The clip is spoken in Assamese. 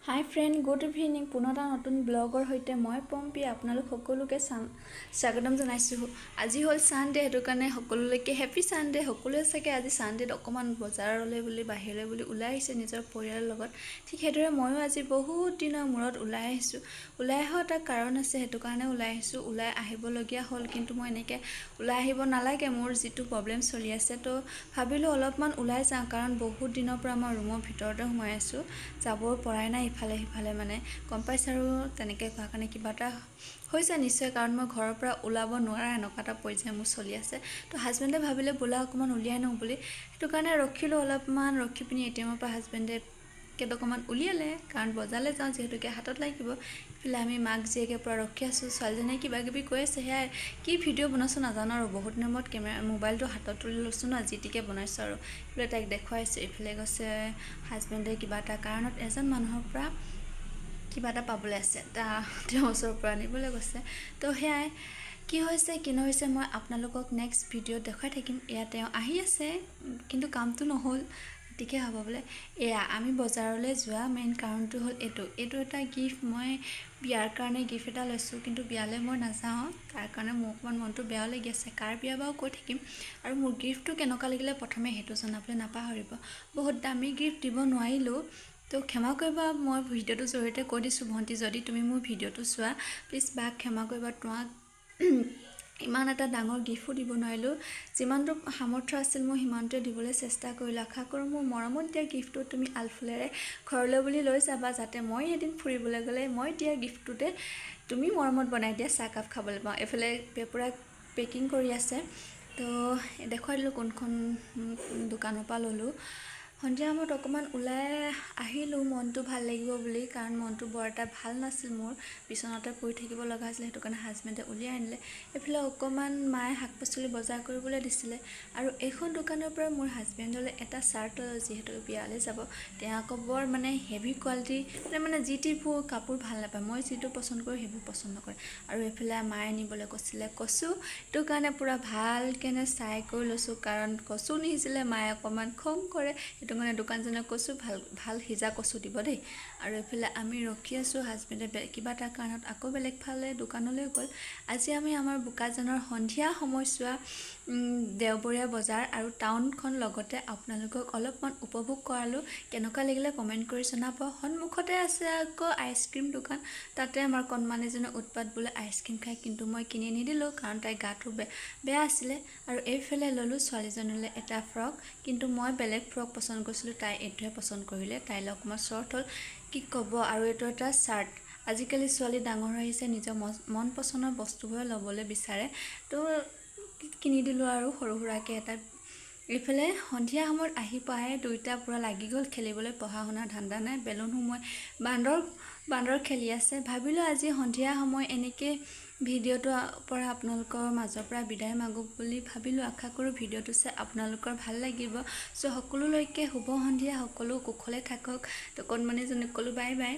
হাই ফ্ৰেণ্ড, গুড ইভিনিং। পুনৰ এটা নতুন ব্লগৰ সৈতে মই পম্পী আপোনালোক সকলোকে স্বাগতম জনাইছোঁ। আজি হ'ল ছানডে, সেইটো কাৰণে সকলোলৈকে হেপী ছানডে। সকলোৱে চাগে আজি ছানডেত অকণমান বজাৰলৈ বুলি বাহিৰলৈ বুলি ওলাই আহিছে নিজৰ পৰিয়ালৰ লগত। ঠিক সেইদৰে ময়ো আজি বহুত দিনৰ মূৰত ওলাই আহিছোঁ। ওলাই অহা এটা কাৰণ আছে, সেইটো কাৰণে ওলাই আহিছোঁ। ওলাই আহিবলগীয়া হ'ল, কিন্তু মই এনেকৈ ওলাই আহিব নালাগে, মোৰ যিটো প্ৰব্লেম চলি আছে। তো ভাবিলোঁ অলপমান ওলাই যাওঁ, কাৰণ বহুত দিনৰ পৰা মই ৰুমৰ ভিতৰতে সোমাই আছোঁ, যাব পৰাই নাই ইফালে সিফালে। মানে গম পাইছে আৰু তেনেকৈ কোৱা কাৰণে কিবা এটা হৈছে নিশ্চয়, কাৰণ মই ঘৰৰ পৰা ওলাব নোৱাৰা এনেকুৱা এটা পৰ্যায় মোৰ চলি আছে। তো হাজবেণ্ডে ভাবিলে বোলা অকণমান উলিয়াই নিওঁ বুলি, সেইটো কাৰণে ৰখিলোঁ অলপমান। ৰখি পিনি এটিএমৰ পৰা হাজবেণ্ডে কেইটকামান উলিয়ালে, কাৰণ বজাৰলৈ যাওঁ যিহেতুকে হাতত লাগিব। ইফালে আমি মাক জীয়েকে পৰা ৰখি আছোঁ। ছোৱালীজনীয়ে কিবা কিবি কৈ আছে, সেয়াই কি ভিডিঅ' বনাইছোঁ নাজানো আৰু। বহুত দিনৰ মূৰত মোবাইলটো হাতত তুলি লৈছোঁ ন, যিটিকে বনাইছোঁ আৰু। ইফালে তাইক দেখুৱাইছোঁ, ইফালে গৈছে হাজবেণ্ডে কিবা এটা কাৰণত এজন মানুহৰ পৰা কিবা এটা পাবলৈ আছে, তেওঁৰ ওচৰৰ পৰা আনিবলৈ গৈছে। তো সেয়াই কি হৈছে কি নহৈছে মই আপোনালোকক নেক্সট ভিডিঅ'ত দেখুৱাই থাকিম। এয়া তেওঁ আহি আছে, কিন্তু কামটো নহ'ল, গতিকে হ'ব বোলে। এয়া আমি বজাৰলৈ যোৱা মেইন কাৰণটো হ'ল এইটো এটা গিফ্ট। মই বিয়াৰ কাৰণে গিফ্ট এটা লৈছোঁ, কিন্তু বিয়ালৈ মই নাযাওঁ, তাৰ কাৰণে মোৰ অকণমান মনটো বেয়াও লাগি আছে। কাৰ বিয়া বাৰু কৈ থাকিম। আৰু মোৰ গিফ্টটো কেনেকুৱা লাগিলে প্ৰথমে সেইটো জনাবলৈ নাপাহৰিব। বহুত দামী গিফ্ট দিব নোৱাৰিলোঁ, তো ক্ষমা কৰিবা। মই ভিডিঅ'টোৰ জৰিয়তে কৈ দিছোঁ, ভণ্টি যদি তুমি মোৰ ভিডিঅ'টো চোৱা প্লিজ বাক ক্ষমা কৰিবা। তোমাক ইমান এটা ডাঙৰ গিফ্টো দিব নোৱাৰিলোঁ, যিমানটো সামৰ্থ্য আছিল মই সিমানটোৱে দিবলৈ চেষ্টা কৰিলোঁ। আশা কৰোঁ মোৰ মৰমত দিয়া গিফ্টটো তুমি আলফুলেৰে ঘৰলৈ বুলি লৈ যাবা, যাতে মই এদিন ফুৰিবলৈ গ'লে মই দিয়া গিফ্টটোতে তুমি মৰমত বনাই দিয়া চাহকাপ খাবলৈ পাওঁ। এইফালে পূৰা পেকিং কৰি আছে, তো দেখুৱাই দিলোঁ কোনখন দোকানৰ পৰা ল'লোঁ। সন্ধিয়া সময়ত অকণমান ওলাই আহিলোঁ মনটো ভাল লাগিব বুলি, কাৰণ মনটো বৰ এটা ভাল নাছিল মোৰ, বিচনাতে পৰি থাকিব লগা হৈছিলে, সেইটো কাৰণে হাজবেণ্ডে উলিয়াই আনিলে। এইফালে অকণমান মায়ে শাক পাচলি বজাৰ কৰিবলৈ দিছিলে, আৰু এইখন দোকানৰ পৰা মোৰ হাজবেণ্ডলৈ এটা চাৰ্ট ল'লোঁ, যিহেতু বিয়ালৈ যাব। তেওঁ আকৌ বৰ মানে হেভি কোৱালিটি, মানে যি টিবোৰ কাপোৰ ভাল নাপায়, মই যিটো পচন্দ কৰোঁ সেইবোৰ পচন্দ নকৰে। আৰু এইফালে মায়ে নিবলৈ কৈছিলে কচু, সেইটো কাৰণে পূৰা ভালকৈ চাই কৰি লৈছোঁ, কাৰণ কচু নিসিজিলে মায়ে অকণমান খং কৰে, সেইটো কাৰণে দোকানজনে কচু ভাল সিজা কচু দিব দেই। আৰু এইফালে আমি ৰখি আছোঁ, হাজবেণ্ডে কিবা এটা কাৰণত আকৌ বেলেগ ফালে দোকানলৈ গ'ল। আজি আমি আমাৰ বোকাজানৰ সন্ধিয়া সময়ছোৱা দেওবৰীয়া বজাৰ আৰু টাউনখন লগতে আপোনালোকক অলপমান উপভোগ কৰালোঁ। কেনেকুৱা লাগিলে কমেণ্ট কৰি জনাব। সন্মুখতে আছে আকৌ আইচক্ৰীম দোকান, তাতে আমাৰ কণমানিজনে উৎপাত বোলে আইচক্ৰীম খায়, কিন্তু মই কিনি নিদিলোঁ, কাৰণ তাইৰ গাটো বেয়া আছিলে। আৰু এইফালে ল'লোঁ ছোৱালীজনীলৈ এটা ফ্ৰক, কিন্তু মই বেলেগ ফ্ৰক পচন্দ কৰিছিলোঁ, তাই এইটোহে পচন্দ কৰিলে। তাইলৈ অকণমান শ্বৰ্ট হ'ল, কি ক'ব। আৰু এইটো এটা চাৰ্ট। আজিকালি ছোৱালী ডাঙৰ হৈ আহিছে, নিজৰ মন পচন্দৰ বস্তুবোৰে ল'বলৈ বিচাৰে, তো কিনি দিলোঁ আৰু সৰু সুৰাকৈ এটা। এইফালে সন্ধিয়া সময়ত আহি পাই দুইটা পূৰা লাগি গ'ল খেলিবলৈ, পঢ়া শুনাৰ ধান্দা নাই, বেলুন সোমোৱাই বান্দৰ খেলি আছে। ভাবিলোঁ আজি সন্ধিয়া সময় এনেকৈ ভিডিঅ'টোৰ পৰা আপোনালোকৰ মাজৰ পৰা বিদায় মাগোঁ বুলি ভাবিলোঁ। আশা কৰোঁ ভিডিঅ'টো চাই আপোনালোকৰ ভাল লাগিব। চ' সকলোলৈকে শুভ সন্ধিয়া, সকলো কুশলে থাকক। তো কণমানিজনীক ক'লোঁ বাই বাই।